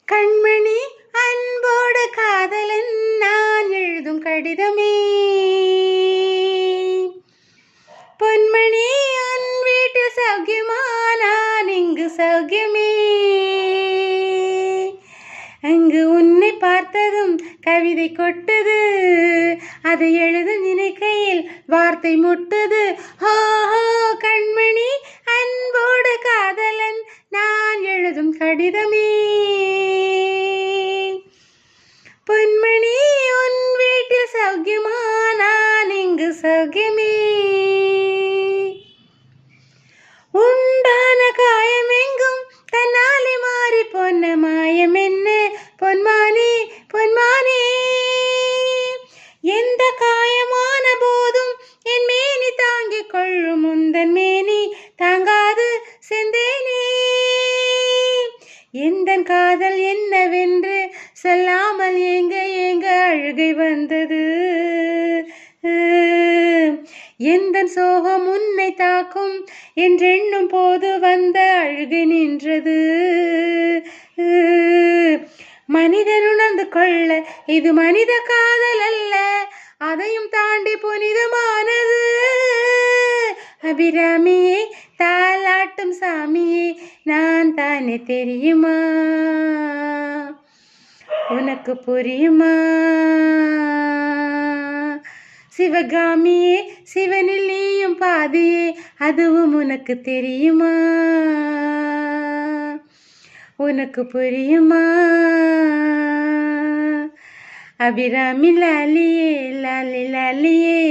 கண்மணி அன்போடு காதலன் நான் எழுதும் கடிதமே. பொன்மணி உன் வீட்டில் சௌக்கியமா, நான் இங்கு சௌக்கியமே. அங்கு உன்னை பார்த்ததும் கவிதை கொட்டது, அதை எழுத நினைக்கையில் வார்த்தை முட்டது. ஹோ ஹோ கண்மணி அன்போடு காதலன் நான் எழுதும் கடிதமே. பொன்மணி உன் வீட்டில் சௌக்கியமா, நான் இங்கு சௌக்கியமே. உண்டான காயமெங்கும் தன்னாலே மாறி போன மாயம் என்ன பொன்மானே பொன்மானே. எந்த காயமான போதும் என் மேனி தாங்கிக் கொள்ளும் முந்தன் மேனி தாங்காது செந்தேனே. எந்தன் காதல் என்னவென்று சொல்லாமல் ஏங்க ஏங்க அழுகை வந்தது. எந்தன் சோகம் உன்னை தாக்கும் என்றெண்ணும் போது வந்த அழுகை நின்றது. மனிதன் உணர்ந்து கொள்ள இது மனித காதல் அல்ல, அதையும் தாண்டி புனிதமானது. அபிராமியே தாலாட்டும் சாமியே நான் தானே தெரியுமா, உனக்கு புரியுமா? சிவகாமியே சிவனில் நீயும் பாதியே, அதுவும் உனக்கு தெரியுமா, உனக்கு புரியுமா? அபிராமி லாலியே லாலி லாலியே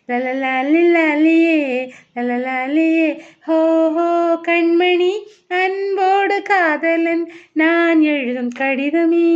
லலலாலி லாலியே லலலாலியே. ஹோ ஹோ கண்மணி அன்போடு காதலன் நான் எழுதும் கடிதமே.